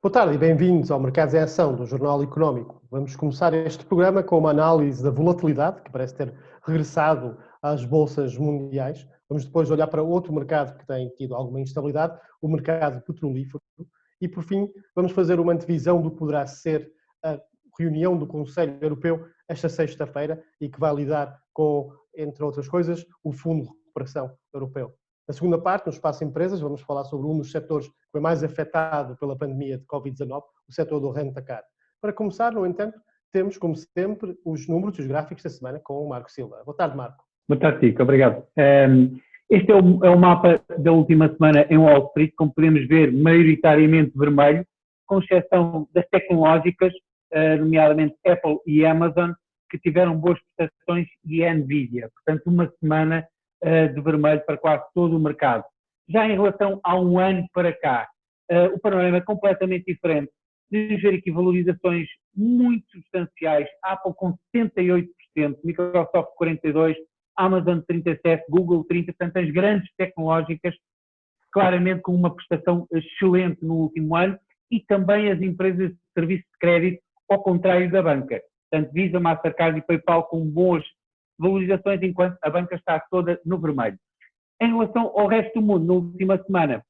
Boa tarde e bem-vindos ao Mercados em Ação do Jornal Económico. Vamos começar este programa com uma análise da volatilidade, que parece ter regressado às bolsas mundiais. Vamos depois olhar para outro mercado que tem tido alguma instabilidade, o mercado petrolífero. E, por fim, vamos fazer uma antevisão do que poderá ser a reunião do Conselho Europeu esta sexta-feira e que vai lidar com, entre outras coisas, o Fundo de Recuperação Europeu. Na segunda parte, no Espaço Empresas, vamos falar sobre um dos setores que foi mais afetado pela pandemia de Covid-19, o setor do rent-a-car. Para começar, no entanto, temos, como sempre, os números e os gráficos da semana com o Marco Silva. Boa tarde, Marco. Boa tarde, Tico. Obrigado. Este é o mapa da última semana em Wall Street, como podemos ver, maioritariamente vermelho, com exceção das tecnológicas, nomeadamente Apple e Amazon, que tiveram boas prestações, e a Nvidia. Portanto, uma semana de vermelho para quase todo o mercado. Já em relação a um ano para cá, o panorama é completamente diferente. Podemos ver aqui valorizações muito substanciais, Apple com 78%, Microsoft 42%, Amazon 37%, Google 30%, portanto as grandes tecnológicas claramente com uma prestação excelente no último ano, e também as empresas de serviço de crédito, ao contrário da banca. Portanto, Visa, Mastercard e PayPal com boas valorizações, enquanto a banca está toda no vermelho. Em relação ao resto do mundo, na última semana,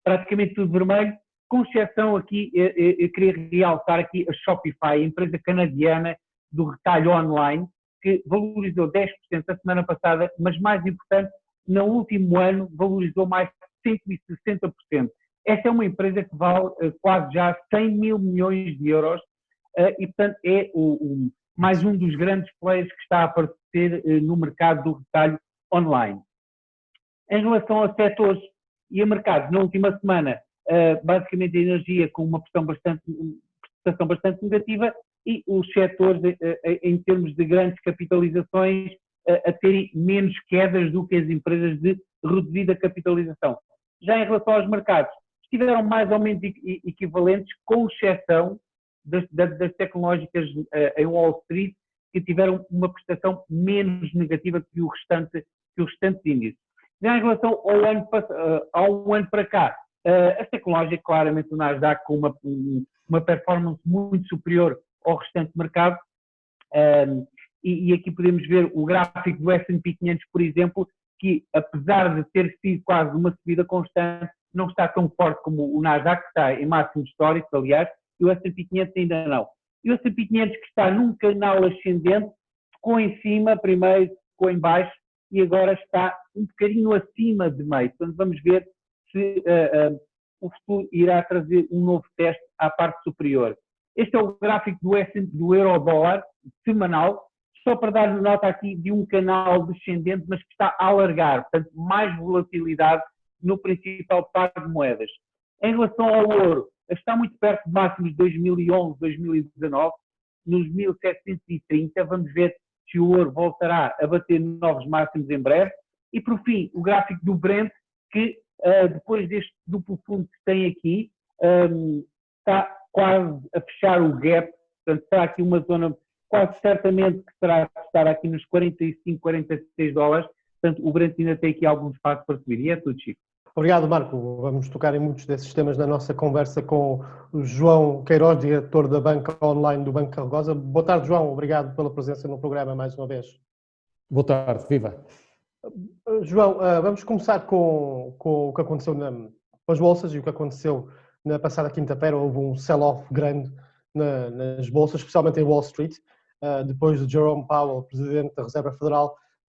praticamente tudo vermelho, com exceção aqui, eu queria realçar aqui a Shopify, a empresa canadiana do retalho online, que valorizou 10% a semana passada, mas mais importante, no último ano valorizou mais de 160%. Esta é uma empresa que vale quase já 100 mil milhões de euros e, portanto, é mais um dos grandes players que está a aparecer no mercado do retalho online. Em relação aos setores e a mercados, na última semana, basicamente a energia com uma prestação bastante negativa, e os setores, em termos de grandes capitalizações, a terem menos quedas do que as empresas de reduzida capitalização. Já em relação aos mercados, estiveram mais ou menos equivalentes, com exceção das tecnológicas em Wall Street, que tiveram uma prestação menos negativa que o restante índice. Já em relação ao ano para cá, as tecnológicas, claramente o Nasdaq com uma performance muito superior ao restante mercado, e aqui podemos ver o gráfico do S&P 500, por exemplo, que apesar de ter sido quase uma subida constante, não está tão forte como o Nasdaq, que está em máximos históricos, aliás, e o S&P 500 ainda não. E o S&P 500, que está num canal ascendente, ficou em cima primeiro, ficou em baixo, e agora está um bocadinho acima de meio. Portanto, vamos ver se o futuro irá trazer um novo teste à parte superior. Este é o gráfico do euro-dólar semanal, só para dar nota aqui de um canal descendente, mas que está a alargar, portanto, mais volatilidade no principal par de moedas. Em relação ao ouro, está muito perto de máximos de 2011, 2019, nos 1730, vamos ver se o ouro voltará a bater novos máximos em breve. E, por fim, o gráfico do Brent, que depois deste duplo fundo que tem aqui, está quase a fechar o gap, portanto está aqui uma zona quase certamente que será a estar aqui nos 45, 46 dólares, portanto o Brent ainda tem aqui algum espaço para subir, e é tudo, Chico. Obrigado, Marco. Vamos tocar em muitos desses temas na nossa conversa com o João Queiroz, diretor da banca online do Banco Carregosa. Boa tarde, João. Obrigado pela presença no programa mais uma vez. Boa tarde, viva. João, vamos começar com o que aconteceu nas bolsas e o que aconteceu na passada quinta-feira. Houve um sell-off grande nas bolsas, especialmente em Wall Street, depois de Jerome Powell, presidente da Reserva Federal,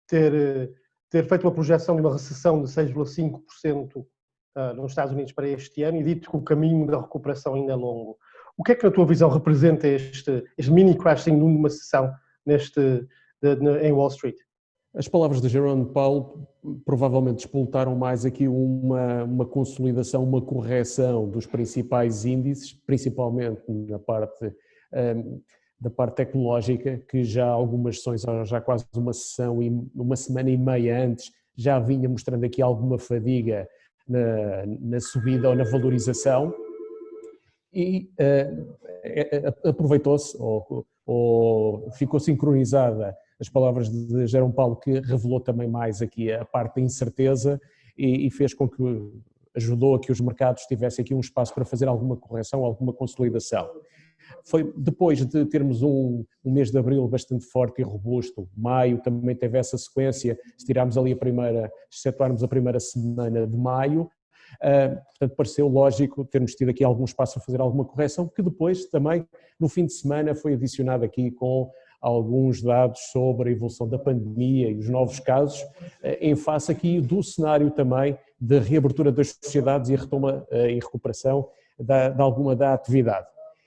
ter feito uma projeção de uma recessão de 6,5% nos Estados Unidos para este ano e dito que o caminho da recuperação ainda é longo. O que é que, na tua visão, representa este mini crashing numa sessão em Wall Street? As palavras de Jerome Powell provavelmente despoltaram mais aqui uma consolidação, uma correção dos principais índices, principalmente da parte tecnológica, que já algumas sessões, já quase uma semana e meia antes, já vinha mostrando aqui alguma fadiga na subida ou na valorização, e aproveitou-se ou ficou sincronizada as palavras de Jerome Powell, que revelou também mais aqui a parte da incerteza e fez com que ajudou a que os mercados tivessem aqui um espaço para fazer alguma correção, alguma consolidação. Foi depois de termos um mês de abril bastante forte e robusto, maio também teve essa sequência, se tirarmos ali excetuarmos a primeira semana de maio, portanto pareceu lógico termos tido aqui algum espaço a fazer alguma correção, que depois também no fim de semana foi adicionado aqui com alguns dados sobre a evolução da pandemia e os novos casos, em face aqui do cenário também de reabertura das sociedades e retoma e recuperação de alguma da atividade.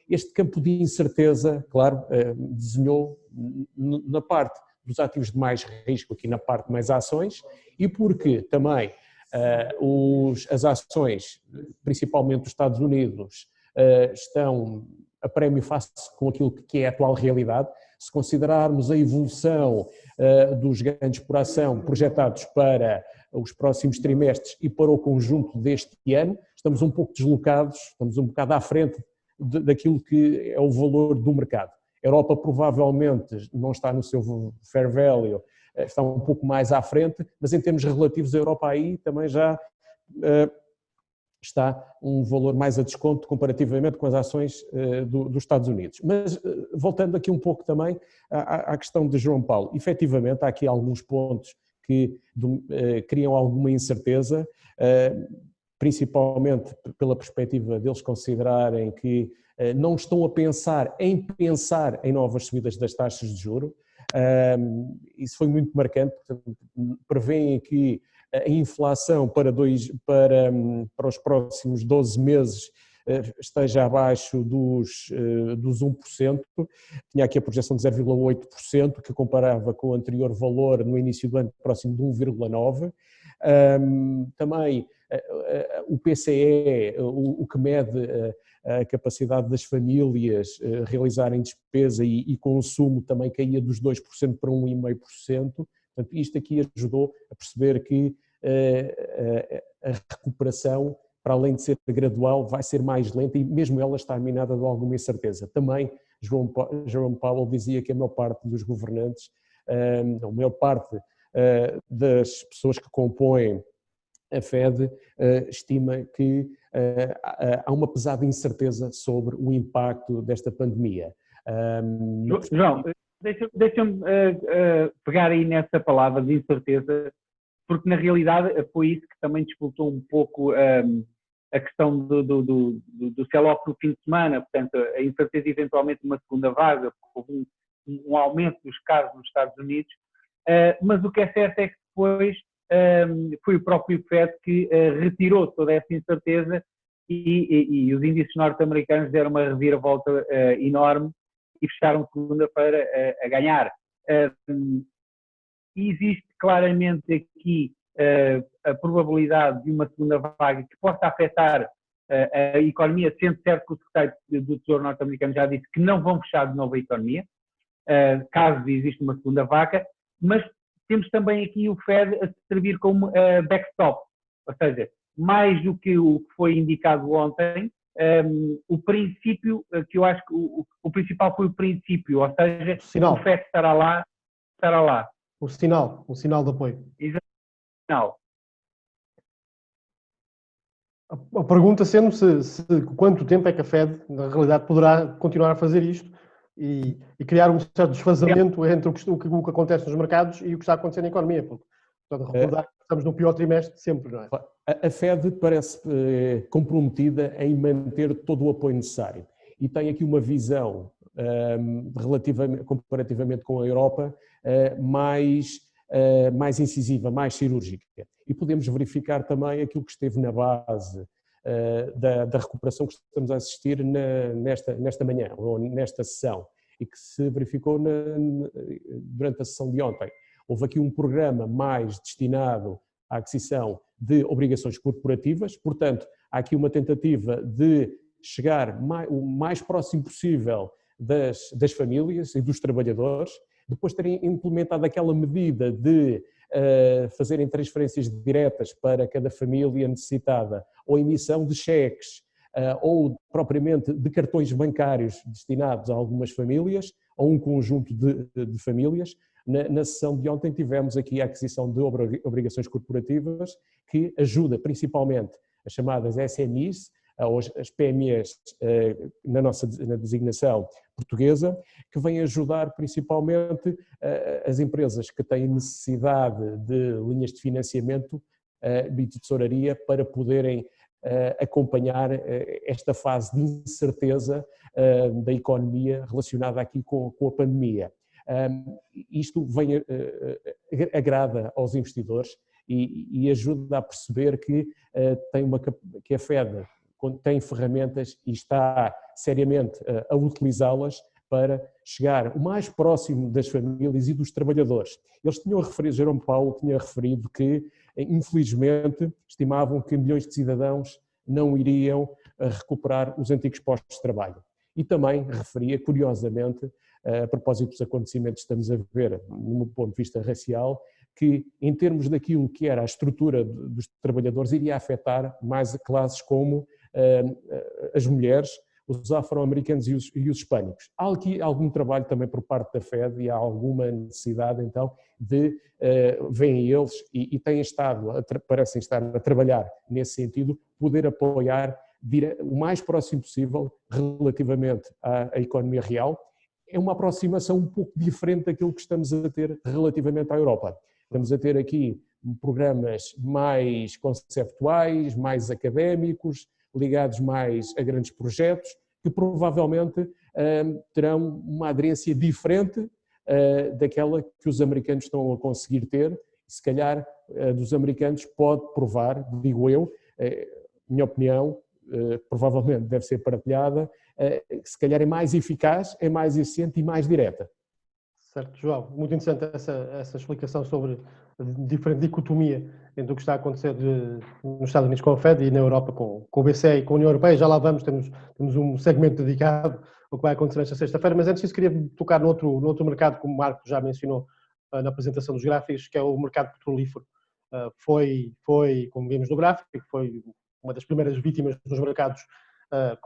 Este campo de incerteza, claro, desenhou na parte dos ativos de mais risco, aqui na parte de mais ações, e porque também as ações, principalmente dos Estados Unidos, estão a prémio face com aquilo que é a atual realidade. Se considerarmos a evolução dos ganhos por ação projetados para os próximos trimestres e para o conjunto deste ano, estamos um pouco deslocados, estamos um bocado à frente daquilo que é o valor do mercado. A Europa provavelmente não está no seu fair value, está um pouco mais à frente, mas em termos relativos a Europa aí também já está um valor mais a desconto comparativamente com as ações dos Estados Unidos. Mas voltando aqui um pouco também à questão de Jerome Powell, efetivamente há aqui alguns pontos que criam alguma incerteza, principalmente pela perspectiva deles considerarem que não estão a pensar em novas subidas das taxas de juros. Isso foi muito marcante, portanto, prevêem aqui a inflação para os próximos 12 meses esteja abaixo dos 1%, tinha aqui a projeção de 0,8%, que comparava com o anterior valor no início do ano próximo de 1,9%. Também o PCE, o que mede a capacidade das famílias realizarem despesa e consumo, também caía dos 2% para 1,5%. Portanto, isto aqui ajudou a perceber que a recuperação, para além de ser gradual, vai ser mais lenta e mesmo ela está minada de alguma incerteza. Também Jerome Powell dizia que a maior parte dos governantes, a maior parte das pessoas que compõem a Fed estima que há uma pesada incerteza sobre o impacto desta pandemia. João, deixa-me pegar aí nessa palavra de incerteza, porque na realidade foi isso que também disputou um pouco a questão do sell-off no fim de semana, portanto a incerteza eventualmente de uma segunda vaga, porque houve um aumento dos casos nos Estados Unidos, mas o que é certo é que depois foi o próprio FED que retirou toda essa incerteza e os índices norte-americanos deram uma reviravolta enorme e fecharam segunda-feira a ganhar. E existe claramente aqui a probabilidade de uma segunda vaga que possa afetar a economia, sendo certo que o secretário do Tesouro norte-americano já disse que não vão fechar de novo a economia, caso exista uma segunda vaga, mas temos também aqui o Fed a servir como backstop, ou seja, mais do que o que foi indicado ontem, o princípio, que eu acho que o principal foi o princípio, ou seja, o Fed estará lá. O sinal de apoio. Exato. A pergunta sendo se quanto tempo é que a Fed, na realidade, poderá continuar a fazer isto e criar um certo desfazamento entre o que acontece nos mercados e o que está acontecendo na economia. Portanto, recordar que estamos no pior trimestre de sempre, não é? A Fed parece comprometida em manter todo o apoio necessário e tem aqui uma visão, comparativamente com a Europa, mais incisiva, mais cirúrgica. E podemos verificar também aquilo que esteve na base da recuperação que estamos a assistir nesta manhã, ou nesta sessão, e que se verificou durante a sessão de ontem. Houve aqui um programa mais destinado à aquisição de obrigações corporativas, portanto, há aqui uma tentativa de chegar o mais próximo possível das famílias e dos trabalhadores, depois terem implementado aquela medida de fazerem transferências diretas para cada família necessitada, ou emissão de cheques, ou propriamente de cartões bancários destinados a algumas famílias, ou um conjunto de famílias. Na sessão de ontem tivemos aqui a aquisição de obrigações corporativas, que ajuda principalmente as chamadas SMEs, ou as PMEs na designação portuguesa, que vem ajudar principalmente as empresas que têm necessidade de linhas de financiamento e de tesouraria para poderem acompanhar esta fase de incerteza da economia relacionada aqui com a pandemia. Isto agrada aos investidores e ajuda a perceber que a Fed tem ferramentas e está seriamente a utilizá-las para chegar o mais próximo das famílias e dos trabalhadores. Eles tinham referido, Jerome Powell tinha referido que, infelizmente, estimavam que milhões de cidadãos não iriam recuperar os antigos postos de trabalho. E também referia, curiosamente, a propósito dos acontecimentos que estamos a ver, no ponto de vista racial, que em termos daquilo que era a estrutura dos trabalhadores, iria afetar mais classes como as mulheres, os afro-americanos e os hispânicos. Há aqui algum trabalho também por parte da Fed e há alguma necessidade, então, de, veem eles e têm estado, parecem estar a trabalhar nesse sentido, poder apoiar o mais próximo possível relativamente à economia real. É uma aproximação um pouco diferente daquilo que estamos a ter relativamente à Europa. Estamos a ter aqui programas mais conceptuais, mais académicos, ligados mais a grandes projetos, que provavelmente terão uma aderência diferente daquela que os americanos estão a conseguir ter. Se calhar dos americanos pode provar, digo eu, minha opinião, provavelmente deve ser partilhada, que se calhar é mais eficaz, é mais eficiente e mais direta. Certo, João. Muito interessante essa explicação sobre a diferente dicotomia entre o que está a acontecer nos Estados Unidos com a Fed e na Europa com o BCE e com a União Europeia. Já lá vamos, temos um segmento dedicado ao que vai acontecer esta sexta-feira, mas antes disso queria tocar no outro mercado, como o Marco já mencionou na apresentação dos gráficos, que é o mercado petrolífero. Foi, como vimos no gráfico, foi uma das primeiras vítimas dos mercados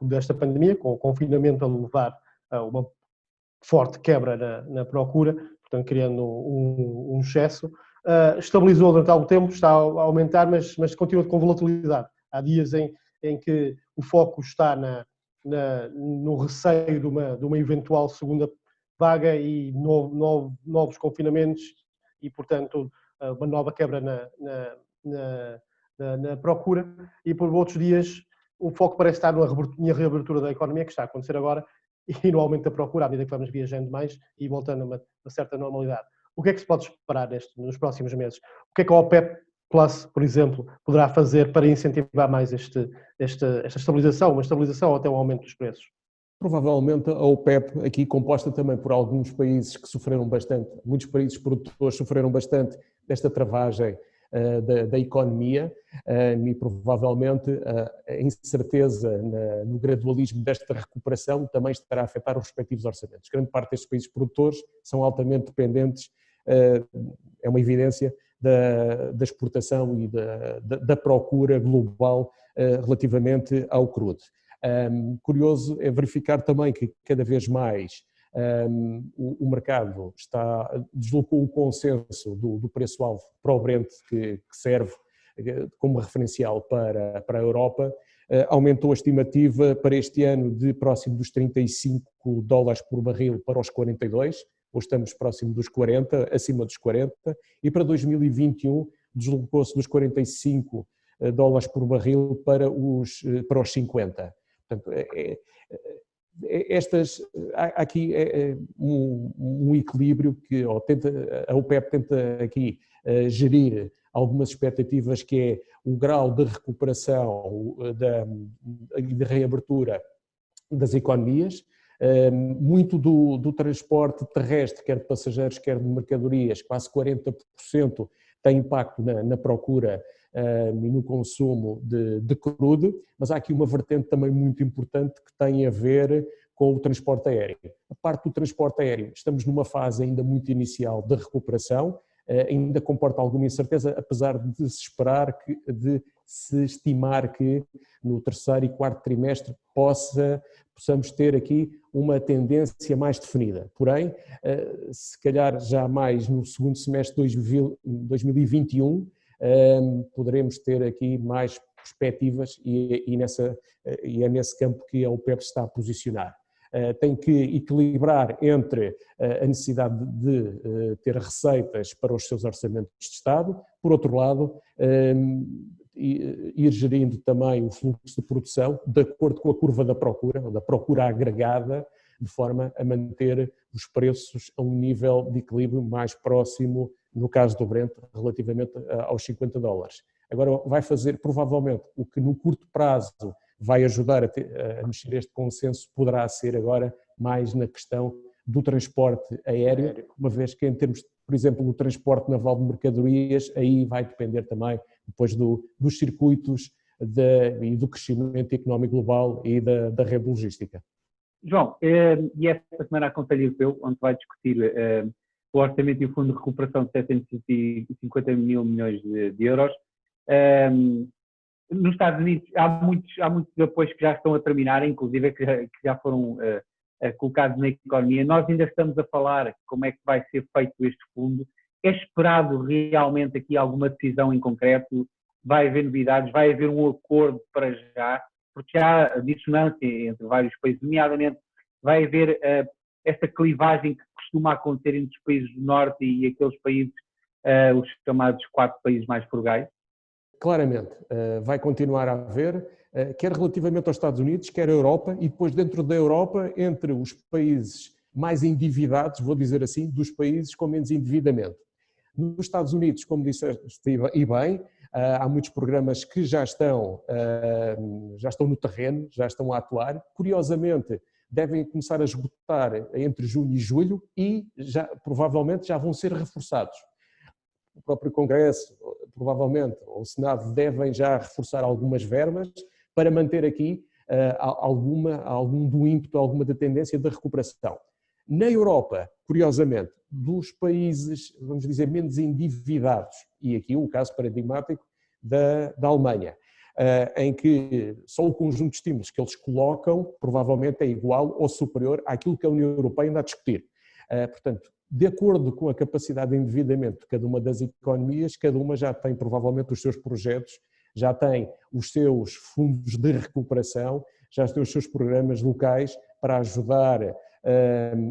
desta pandemia, com o confinamento a levar a uma forte quebra na procura, portanto criando um excesso. Estabilizou durante algum tempo, está a aumentar, mas continua com volatilidade. Há dias em que o foco está no receio de uma eventual segunda vaga e novos confinamentos e, portanto, uma nova quebra na procura, e por outros dias o foco parece estar na reabertura da economia, que está a acontecer agora, e no aumento da procura à medida que vamos viajando mais e voltando a uma certa normalidade. O que é que se pode esperar nos próximos meses? O que é que a OPEP Plus, por exemplo, poderá fazer para incentivar mais esta estabilização, uma estabilização ou até um aumento dos preços? Provavelmente a OPEP, aqui composta também por alguns países que sofreram bastante, muitos países produtores sofreram bastante desta travagem da economia e provavelmente a incerteza no gradualismo desta recuperação também estará a afetar os respectivos orçamentos. Grande parte destes países produtores são altamente dependentes, é uma evidência, da exportação e da procura global relativamente ao crudo. Curioso é verificar também que cada vez mais o mercado deslocou o consenso do preço-alvo para o Brent, que serve como referencial para a Europa, aumentou a estimativa para este ano de próximo dos $35 por barril para os 42, ou estamos próximo dos 40, acima dos 40, e para 2021 deslocou-se dos $45 por barril para os 50. Portanto, há aqui um equilíbrio que a OPEP tenta aqui gerir algumas expectativas, que é o grau de recuperação e de reabertura das economias, muito do transporte terrestre, quer de passageiros, quer de mercadorias, quase 40% tem impacto na procura e no consumo de crudo, mas há aqui uma vertente também muito importante que tem a ver com o transporte aéreo. A parte do transporte aéreo, estamos numa fase ainda muito inicial de recuperação, ainda comporta alguma incerteza, apesar de se estimar que no terceiro e quarto trimestre possamos ter aqui uma tendência mais definida. Porém, se calhar já mais no segundo semestre de 2021, poderemos ter aqui mais perspectivas e é nesse campo que a OPEP está a posicionar. Tem que equilibrar entre a necessidade de ter receitas para os seus orçamentos de Estado, por outro lado, ir gerindo também o fluxo de produção de acordo com a curva da procura agregada, de forma a manter os preços a um nível de equilíbrio mais próximo, no caso do Brent, relativamente aos $50. Agora vai fazer, provavelmente, o que no curto prazo vai ajudar a mexer este consenso, poderá ser agora mais na questão do transporte aéreo, uma vez que em termos, por exemplo, do transporte naval de mercadorias, aí vai depender também depois dos circuitos e do crescimento económico global e da rede logística. João, e esta semana a Conselho Europeu, onde vai discutir o orçamento e o fundo de recuperação de 750 mil milhões de euros. Nos Estados Unidos há muitos apoios que já estão a terminar, inclusive que já foram colocados na economia. Nós ainda estamos a falar como é que vai ser feito este fundo. É esperado realmente aqui alguma decisão em concreto? Vai haver novidades? Vai haver um acordo para já? Porque há dissonância entre vários países, nomeadamente vai haver essa clivagem que costuma acontecer entre os países do Norte e aqueles países, os chamados 4 países mais frugais? Claramente, vai continuar a haver, quer relativamente aos Estados Unidos, quer a Europa, e depois dentro da Europa, entre os países mais endividados, vou dizer assim, dos países com menos endividamento. Nos Estados Unidos, como disseste, e bem, há muitos programas que já estão no terreno, já estão a atuar. Curiosamente, devem começar a esgotar entre junho e julho e provavelmente já vão ser reforçados. O próprio Congresso, provavelmente, ou o Senado devem já reforçar algumas verbas para manter aqui algum do ímpeto, alguma da tendência da recuperação. Na Europa, curiosamente, dos países, vamos dizer, menos endividados, e aqui um caso paradigmático da Alemanha, em que só o conjunto de estímulos que eles colocam provavelmente é igual ou superior àquilo que a União Europeia anda a discutir. Portanto, de acordo com a capacidade de endividamento de cada uma das economias, cada uma já tem provavelmente os seus projetos, já tem os seus fundos de recuperação, já tem os seus programas locais para ajudar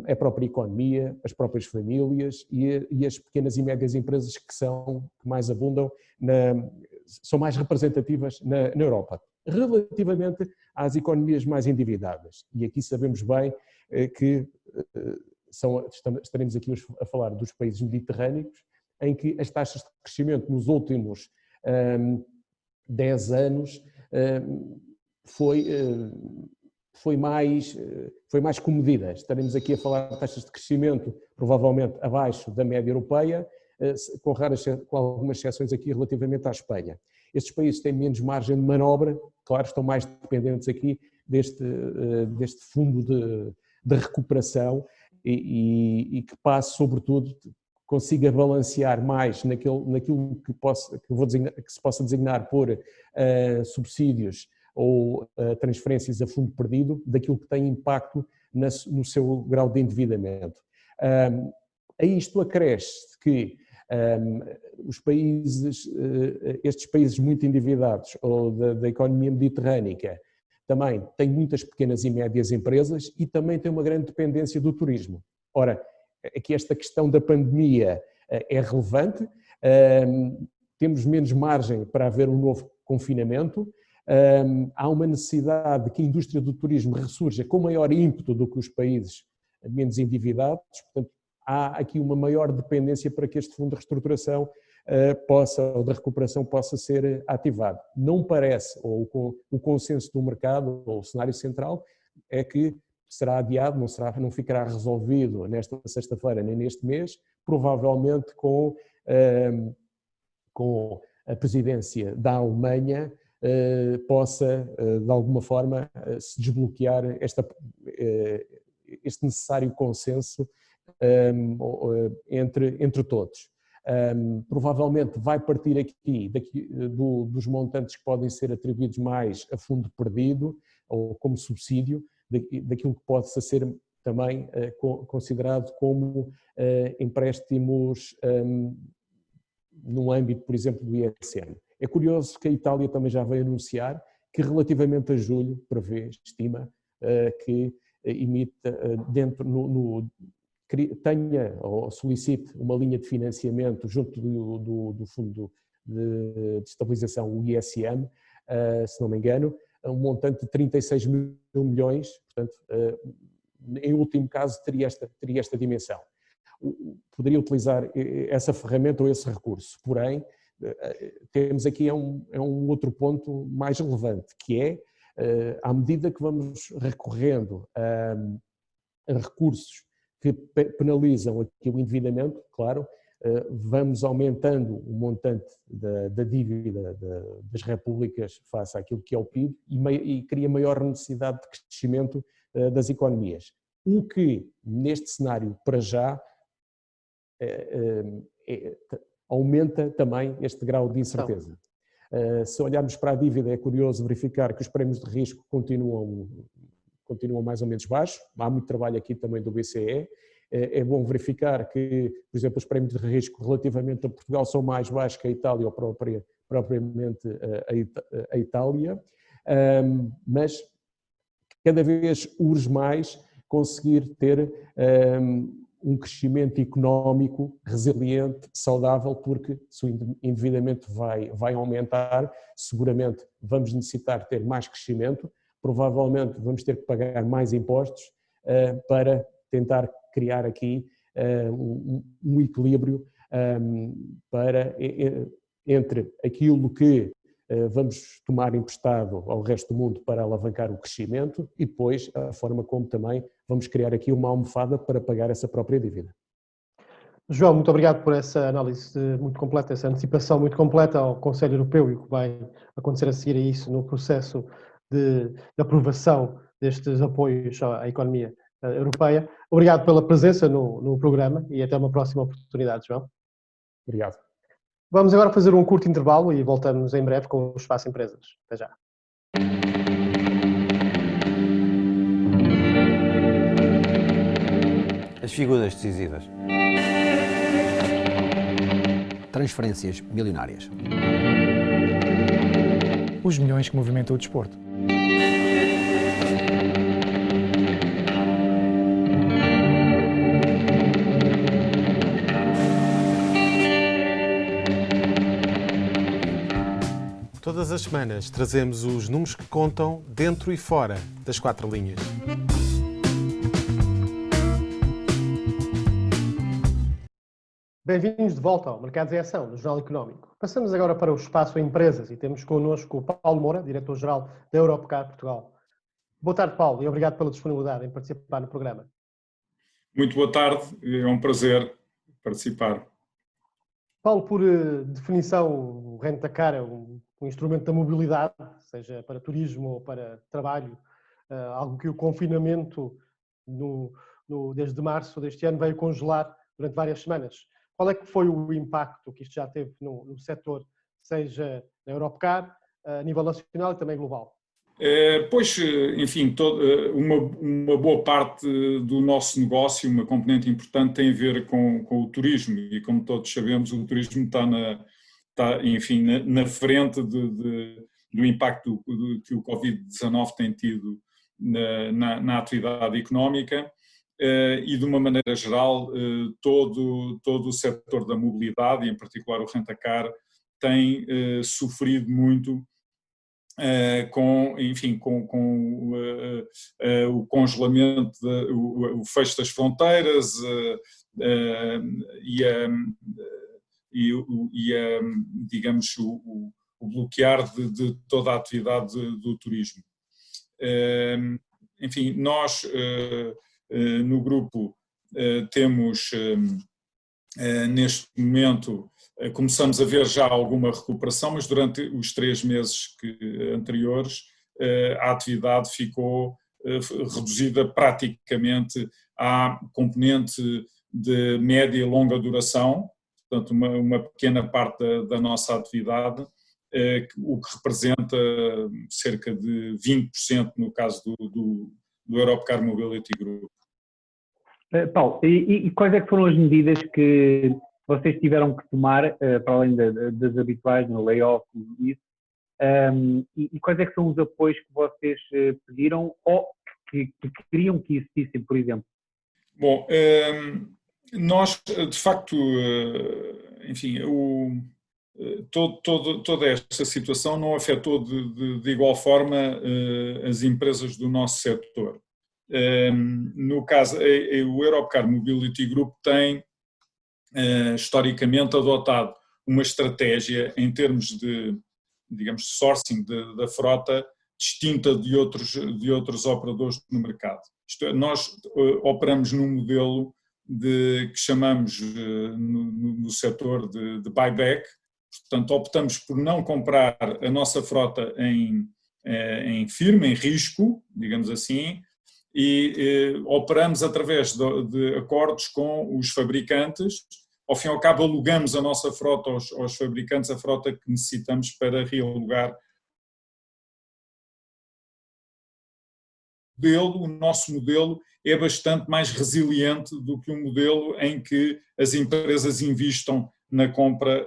a própria economia, as próprias famílias e as pequenas e médias empresas que mais abundam, são mais representativas na Europa. Relativamente às economias mais endividadas, e aqui sabemos bem que estaremos aqui hoje a falar dos países mediterrâneos, em que as taxas de crescimento nos últimos 10 anos foi mais comedida. Estaremos aqui a falar de taxas de crescimento provavelmente abaixo da média europeia, com algumas exceções aqui relativamente à Espanha. Estes países têm menos margem de manobra, claro, estão mais dependentes aqui deste fundo de recuperação e que passe, sobretudo, consiga balancear mais naquilo que se possa designar por subsídios ou transferências a fundo perdido, daquilo que tem impacto no seu grau de endividamento. A isto acresce que estes países muito endividados ou da economia mediterrânica também têm muitas pequenas e médias empresas e também têm uma grande dependência do turismo. Ora, aqui esta questão da pandemia é relevante, temos menos margem para haver um novo confinamento, há uma necessidade de que a indústria do turismo ressurja com maior ímpeto do que os países menos endividados, portanto há aqui uma maior dependência para que este fundo de reestruturação ou de recuperação possa ser ativado. Não parece, ou o consenso do mercado, ou o cenário central, é que será adiado, não ficará resolvido nesta sexta-feira nem neste mês, provavelmente com a presidência da Alemanha possa, de alguma forma, se desbloquear este necessário consenso entre todos. Provavelmente vai partir aqui dos montantes que podem ser atribuídos mais a fundo perdido ou como subsídio, daquilo que possa ser também considerado como empréstimos no âmbito, por exemplo, do ISM. É curioso que a Itália também já veio anunciar que relativamente a julho, prevê, estima, que imita tenha ou solicite uma linha de financiamento junto do Fundo de Estabilização, o ISM, se não me engano, um montante de 36 mil milhões, portanto, em último caso teria esta dimensão. Poderia utilizar essa ferramenta ou esse recurso, porém, temos aqui um outro ponto mais relevante, que é, à medida que vamos recorrendo a recursos que penalizam aqui o endividamento, claro, vamos aumentando o montante da dívida das repúblicas face àquilo que é o PIB e cria maior necessidade de crescimento das economias. O que, neste cenário, para já, aumenta também este grau de incerteza. Se olharmos para a dívida, é curioso verificar que os prémios de risco continuam mais ou menos baixos. Há muito trabalho aqui também do BCE. É bom verificar que, por exemplo, os prémios de risco relativamente a Portugal são mais baixos que a Itália ou propriamente a Itália, mas cada vez urge mais conseguir ter um crescimento económico resiliente, saudável, porque se o endividamento vai aumentar, seguramente vamos necessitar ter mais crescimento, provavelmente vamos ter que pagar mais impostos para tentar criar aqui um equilíbrio entre aquilo que vamos tomar emprestado ao resto do mundo para alavancar o crescimento e depois a forma como também vamos criar aqui uma almofada para pagar essa própria dívida. João, muito obrigado por essa análise muito completa, essa antecipação muito completa ao Conselho Europeu e o que vai acontecer a seguir a isso no processo de aprovação destes apoios à economia europeia. Obrigado pela presença no programa e até uma próxima oportunidade, João. Obrigado. Vamos agora fazer um curto intervalo e voltamos em breve com o Espaço Empresas. Até já. As figuras decisivas. Transferências milionárias. Os milhões que movimentam o desporto. Todas as semanas trazemos os números que contam dentro e fora das quatro linhas. Bem-vindos de volta ao Mercados em Ação, do Jornal Económico. Passamos agora para o Espaço Empresas e temos connosco o Paulo Moura, Diretor-Geral da Europcar Portugal. Boa tarde, Paulo, e obrigado pela disponibilidade em participar no programa. Muito boa tarde, é um prazer participar. Paulo, por definição, o Rent-A-Car é um instrumento da mobilidade, seja para turismo ou para trabalho, algo que o confinamento desde março deste ano veio congelar durante várias semanas. Qual é que foi o impacto que isto já teve no setor, seja na Europcar, a nível nacional e também global? Pois, enfim, uma boa parte do nosso negócio, uma componente importante, tem a ver com o turismo e, como todos sabemos, o turismo está na frente do impacto que o Covid-19 tem tido na atividade económica. E de uma maneira geral todo o setor da mobilidade, e em particular o Rent-A-Car, tem sofrido muito com o congelamento, o fecho das fronteiras digamos, o bloquear de toda a atividade do turismo. Enfim, nós no grupo temos neste momento, começamos a ver já alguma recuperação, mas durante os 3 meses anteriores a atividade ficou reduzida praticamente à componente de média e longa duração, portanto uma pequena parte da nossa atividade, o que representa cerca de 20% no caso do Europcar Mobility Group. Paulo, e quais é que foram as medidas que vocês tiveram que tomar, para além das habituais, no layoff e isso, e quais é que são os apoios que vocês pediram ou que queriam que existissem, por exemplo? Bom, nós, de facto, enfim, toda esta situação não afetou de igual forma as empresas do nosso setor. No caso, o Europcar Mobility Group tem, historicamente, adotado uma estratégia em termos de, digamos, sourcing da frota distinta de outros operadores no mercado. Isto é, nós operamos num modelo que chamamos no setor de buyback, portanto optamos por não comprar a nossa frota em firme, em risco, digamos assim, e operamos através de acordos com os fabricantes. Ao fim e ao cabo alugamos a nossa frota aos fabricantes, a frota que necessitamos para realugar. O nosso modelo é bastante mais resiliente do que um modelo em que as empresas investam na compra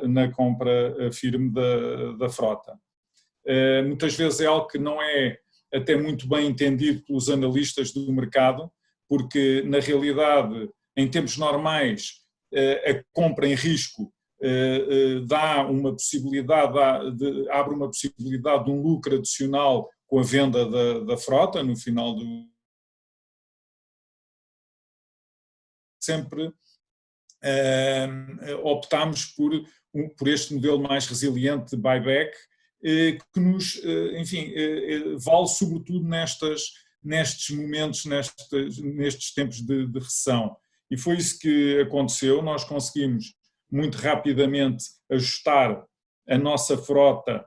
firme da frota. Muitas vezes é algo que não é até muito bem entendido pelos analistas do mercado, porque na realidade, em tempos normais, a compra em risco dá uma possibilidade, abre uma possibilidade de um lucro adicional com a venda da frota no final sempre optámos por este modelo mais resiliente de buyback, que nos, enfim, vale sobretudo nestes momentos, nestes tempos de recessão. E foi isso que aconteceu. Nós conseguimos muito rapidamente ajustar a nossa frota,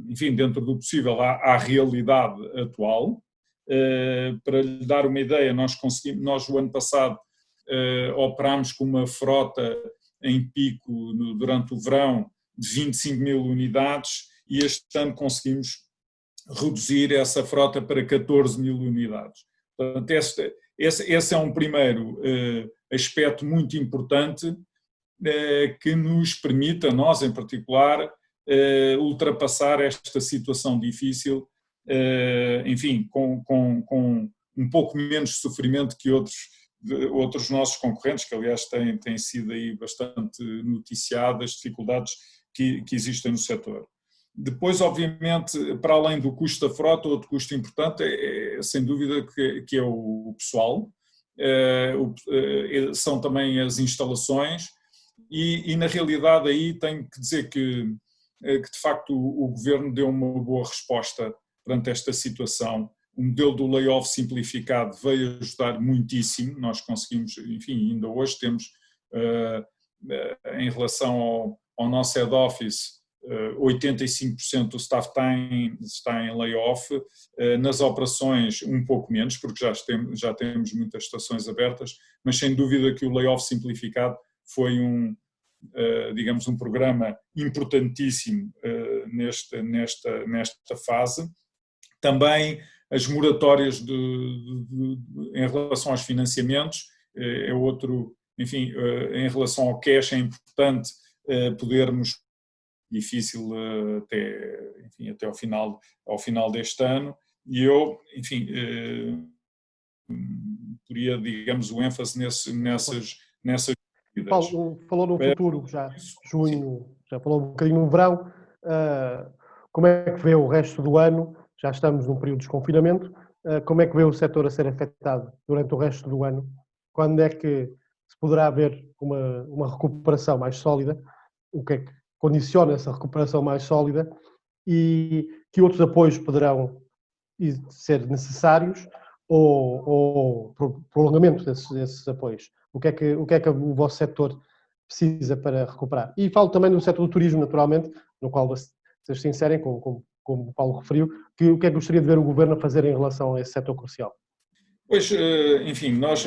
enfim, dentro do possível, à realidade atual. Para lhe dar uma ideia, nós o ano passado operámos com uma frota em pico durante o verão de 25 mil unidades e este ano conseguimos reduzir essa frota para 14 mil unidades. Portanto, esse é um primeiro aspecto muito importante que nos permite, a nós em particular, ultrapassar esta situação difícil, enfim, com um pouco menos sofrimento que outros nossos concorrentes, que aliás têm sido aí bastante noticiadas, dificuldades que existem no setor. Depois, obviamente, para além do custo da frota, outro custo importante é sem dúvida que é o pessoal, são também as instalações e na realidade aí tenho que dizer que de facto o Governo deu uma boa resposta perante esta situação. O modelo do layoff simplificado veio ajudar muitíssimo, nós conseguimos, enfim, ainda hoje temos, em relação ao nosso head office, 85% do staff está em layoff, nas operações um pouco menos, porque já temos muitas estações abertas, mas sem dúvida que o layoff simplificado foi digamos, um programa importantíssimo nesta fase. Também as moratórias em relação aos financiamentos é outro, enfim, em relação ao cash é importante podermos, difícil até ao final deste ano, e eu, enfim, poria, digamos, o ênfase nessas medidas. Paulo, falou no futuro, já junho, já falou um bocadinho no verão, como é que vê o resto do ano? Já estamos num período de desconfinamento, como é que vê o setor a ser afetado durante o resto do ano? Quando é que se poderá ver uma recuperação mais sólida? O que é que condiciona essa recuperação mais sólida e que outros apoios poderão ser necessários ou prolongamento desses apoios? O que é que o vosso setor precisa para recuperar? E falo também do setor do turismo, naturalmente, no qual vocês se inserem, como o Paulo referiu, o que é que gostaria de ver o Governo a fazer em relação a esse setor crucial? Pois, enfim, nós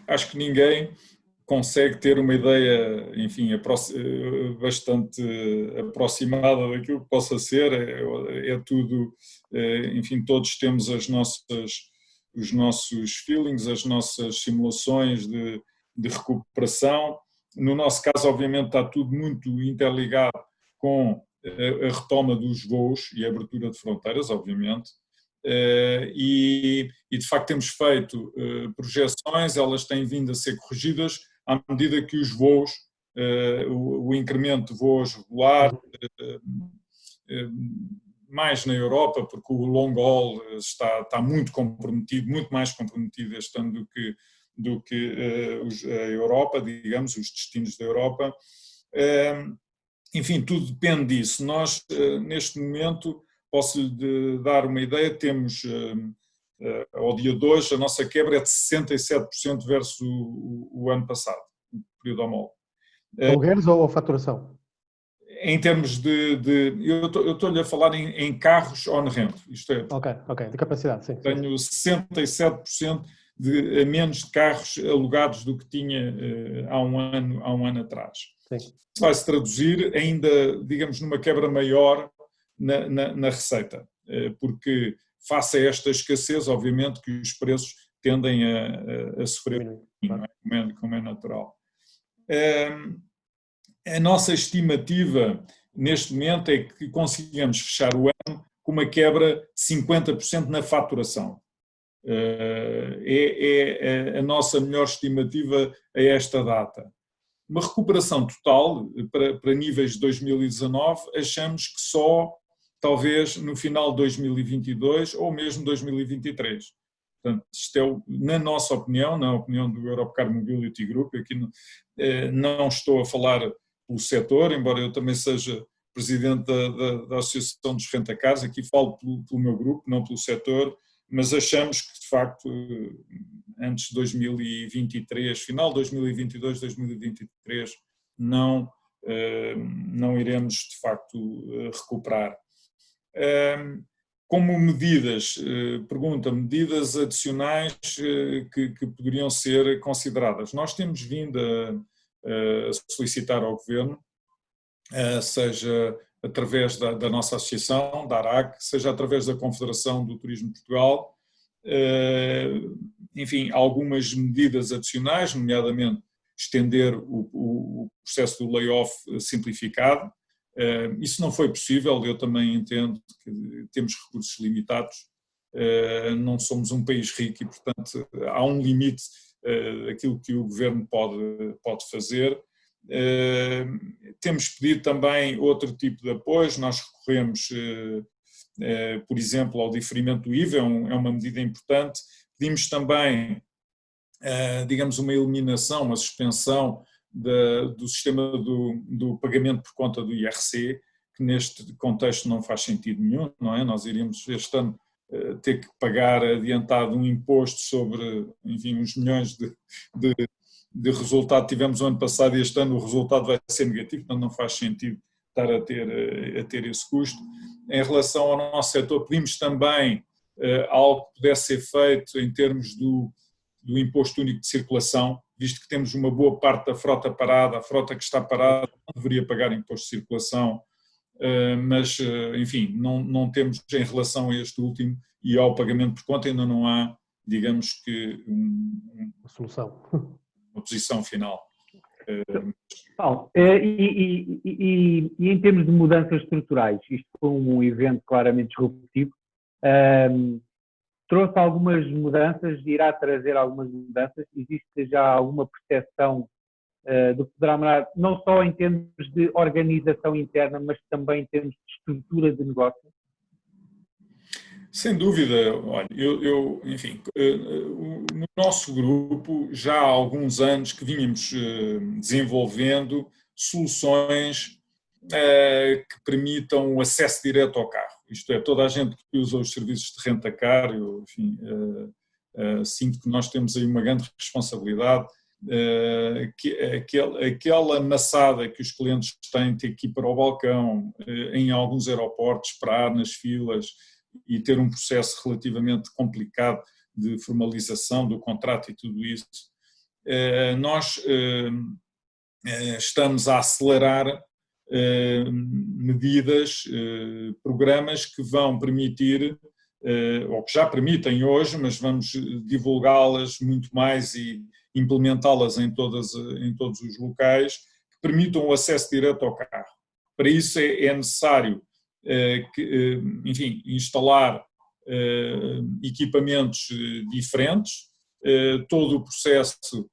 acho que ninguém consegue ter uma ideia, enfim, bastante aproximada daquilo que possa ser, é tudo, enfim, todos temos os nossos feelings, as nossas simulações de recuperação. No nosso caso, obviamente, está tudo muito interligado com a retoma dos voos e a abertura de fronteiras, obviamente. E de facto temos feito projeções, elas têm vindo a ser corrigidas à medida que os voos, o incremento de voos regular, mais na Europa, porque o long haul está muito comprometido, muito mais comprometido este ano do que a Europa, digamos, os destinos da Europa. Enfim, tudo depende disso. Nós, neste momento, posso-lhe dar uma ideia, temos, ao dia de hoje, a nossa quebra é de 67% versus o ano passado, o período homólogo. Alugueres ou faturação? Em termos eu estou-lhe a falar em carros on-rent, isto é, Ok, de capacidade, sim. tenho 67% a menos de carros alugados do que tinha há um ano atrás. Sim. Isso vai se traduzir ainda, digamos, numa quebra maior na receita, porque face a esta escassez, obviamente que os preços tendem a sofrer, como é natural. A nossa estimativa neste momento é que consigamos fechar o ano com uma quebra de 50% na faturação. É a nossa melhor estimativa a esta data. Uma recuperação total para níveis de 2019, achamos que só talvez no final de 2022 ou mesmo 2023. Portanto, isto é, na nossa opinião, na opinião do Europcar Mobility Group, aqui não estou a falar pelo setor, embora eu também seja presidente da Associação dos Rentacars, aqui falo pelo meu grupo, não pelo setor, mas achamos que, de facto, antes de 2023, final de 2022, 2023, não iremos, de facto, recuperar. Como medidas, medidas adicionais que poderiam ser consideradas. Nós temos vindo a solicitar ao Governo, seja através da nossa associação, da ARAC, seja através da Confederação do Turismo de Portugal, enfim, algumas medidas adicionais, nomeadamente estender o processo do layoff simplificado. Isso não foi possível, eu também entendo que temos recursos limitados, não somos um país rico e, portanto, há um limite daquilo que o Governo pode fazer. Temos pedido também outro tipo de apoios, nós recorremos, por exemplo, ao diferimento do IVA, é uma medida importante. Pedimos também, digamos, uma eliminação, uma suspensão do sistema do pagamento por conta do IRC, que neste contexto não faz sentido nenhum, não é? Nós iríamos este ano ter que pagar adiantado um imposto sobre, enfim, uns milhões de resultado que tivemos o ano passado e este ano o resultado vai ser negativo, portanto não faz sentido estar a ter esse custo. Em relação ao nosso setor, pedimos também algo que pudesse ser feito em termos do imposto único de circulação, visto que temos uma boa parte da frota parada, a frota que está parada não deveria pagar imposto de circulação, mas, enfim, não temos em relação a este último e ao pagamento por conta ainda não há, digamos que, uma solução. Uma posição final. Paulo, e em termos de mudanças estruturais, isto foi um evento claramente disruptivo, trouxe algumas mudanças, irá trazer algumas mudanças, existe já alguma percepção do que poderá mudar, não só em termos de organização interna, mas também em termos de estrutura de negócio? Sem dúvida, olha, enfim, no nosso grupo já há alguns anos que vínhamos desenvolvendo soluções que permitam o acesso direto ao carro. Isto é, toda a gente que usa os serviços de rentacar, enfim, sinto que nós temos aí uma grande responsabilidade, aquela maçada que os clientes têm de ter que ir para o balcão, em alguns aeroportos, parar nas filas e ter um processo relativamente complicado de formalização do contrato e tudo isso. Nós estamos a acelerar medidas, programas que vão permitir, ou que já permitem hoje, mas vamos divulgá-las muito mais e implementá-las em todos os locais, que permitam o acesso direto ao carro. Para isso é necessário enfim, instalar equipamentos diferentes, todo o processo,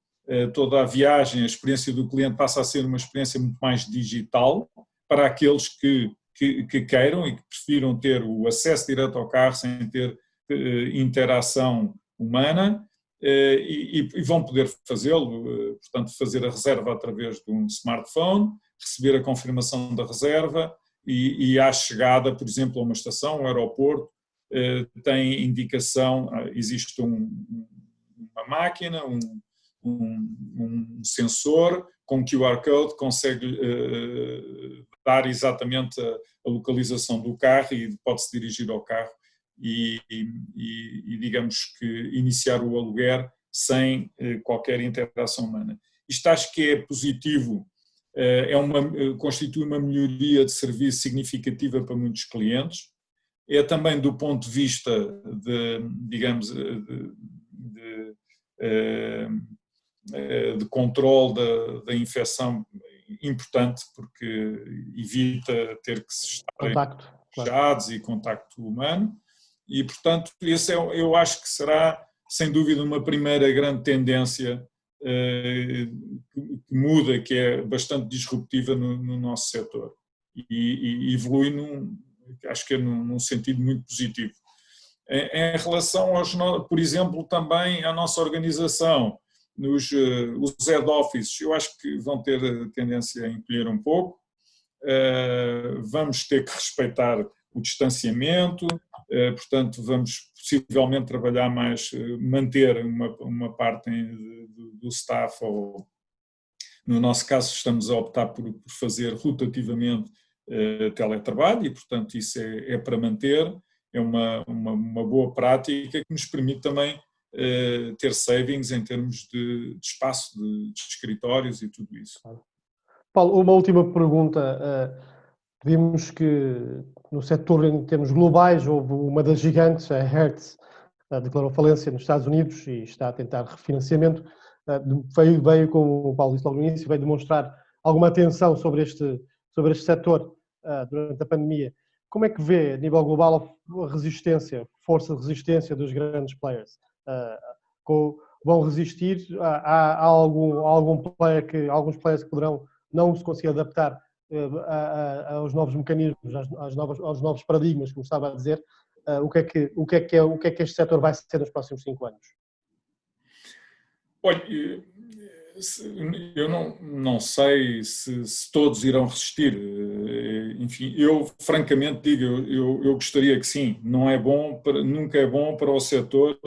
toda a viagem, a experiência do cliente passa a ser uma experiência muito mais digital para aqueles que queiram e que prefiram ter o acesso direto ao carro sem ter interação humana, e vão poder fazê-lo, portanto fazer a reserva através de um smartphone, receber a confirmação da reserva e à chegada, por exemplo, a uma estação, um aeroporto, tem indicação, existe uma máquina, um sensor com QR Code, consegue dar exatamente a localização do carro e pode-se dirigir ao carro e digamos que iniciar o aluguer sem qualquer interação humana. Isto acho que é positivo, constitui uma melhoria de serviço significativa para muitos clientes. É também do ponto de vista de controle da infecção importante, porque evita ter que estar fechados e contacto humano, e portanto eu acho que será sem dúvida uma primeira grande tendência que muda, que é bastante disruptiva no nosso setor e evolui acho que é num sentido muito positivo. Em relação por exemplo, também à nossa organização, os head offices, eu acho que vão ter tendência a encolher um pouco, vamos ter que respeitar o distanciamento, portanto vamos possivelmente trabalhar mais, manter uma parte do staff, ou no nosso caso estamos a optar por fazer rotativamente teletrabalho, e portanto isso é para manter, é uma boa prática que nos permite também ter savings em termos de espaço, de escritórios e tudo isso. Paulo, uma última pergunta. Vimos que no setor em termos globais houve uma das gigantes, a Hertz, declarou falência nos Estados Unidos e está a tentar refinanciamento. Veio, como o Paulo disse logo no início, veio demonstrar alguma atenção sobre este setor durante a pandemia. Como é que vê, a nível global, a resistência, força de resistência dos grandes players? Vão resistir? Há alguns players que poderão não se conseguir adaptar aos novos mecanismos, aos novos paradigmas, como estava a dizer? O que é que este setor vai ser nos próximos 5 anos? Olha, eu não sei se todos irão resistir. Enfim, eu francamente digo, eu gostaria que sim. Nunca é bom para o setor,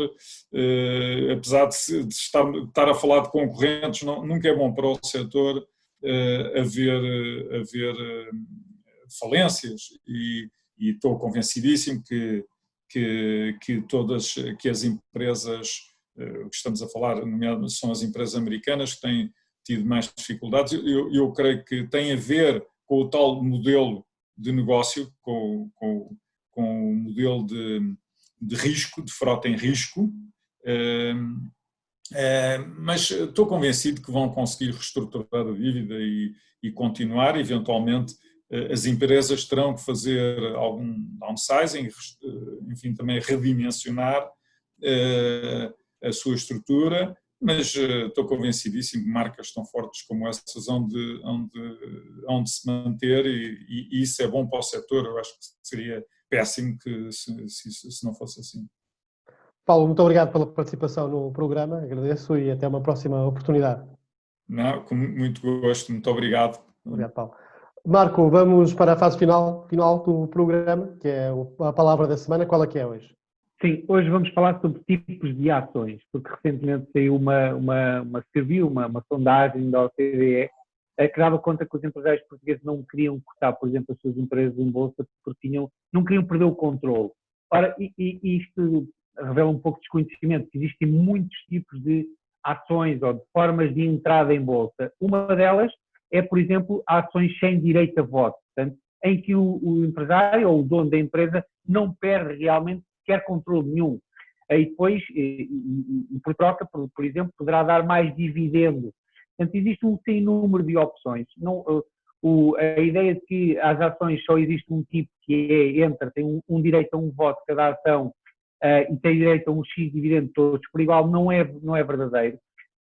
apesar de estar a falar de concorrentes, nunca é bom para o setor haver falências, e estou convencidíssimo que as empresas que estamos a falar, nomeadamente, são as empresas americanas que têm tido mais dificuldades. Eu creio que tem a ver com o tal modelo de negócio, com o modelo de risco, de frota em risco, mas estou convencido que vão conseguir reestruturar a dívida e continuar. Eventualmente as empresas terão que fazer algum downsizing, enfim, também redimensionar a sua estrutura, mas estou convencidíssimo que marcas tão fortes como essas onde se manter, e isso é bom para o setor. Eu acho que seria péssimo se não fosse assim. Paulo, muito obrigado pela participação no programa, agradeço e até uma próxima oportunidade. Não, com muito gosto, muito obrigado. Obrigado, Paulo. Marco, vamos para a fase final do programa, que é a palavra da semana. Qual é que é hoje? Sim, hoje vamos falar sobre tipos de ações, porque recentemente saiu uma sondagem da OCDE que dava conta que os empresários portugueses não queriam cotar, por exemplo, as suas empresas em bolsa porque não queriam perder o controle. Ora, isto revela um pouco de desconhecimento, que existem muitos tipos de ações ou de formas de entrada em bolsa. Uma delas é, por exemplo, ações sem direito a voto, portanto, em que o empresário ou o dono da empresa não perde realmente qualquer controle nenhum. E depois, por troca, por exemplo, poderá dar mais dividendo. Portanto, existe um sem número de opções. A ideia de que as ações só existe um tipo que tem um direito a um voto cada ação e tem direito a um X dividendo todos por igual, não é verdadeiro.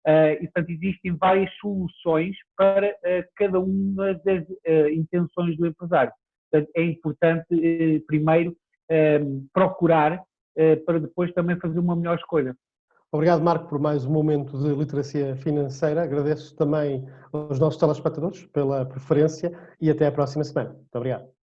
E, portanto, existem várias soluções para cada uma das intenções do empresário. Portanto, é importante, primeiro, procurar para depois também fazer uma melhor escolha. Obrigado, Marco, por mais um momento de literacia financeira. Agradeço também aos nossos telespectadores pela preferência e até à próxima semana. Muito obrigado.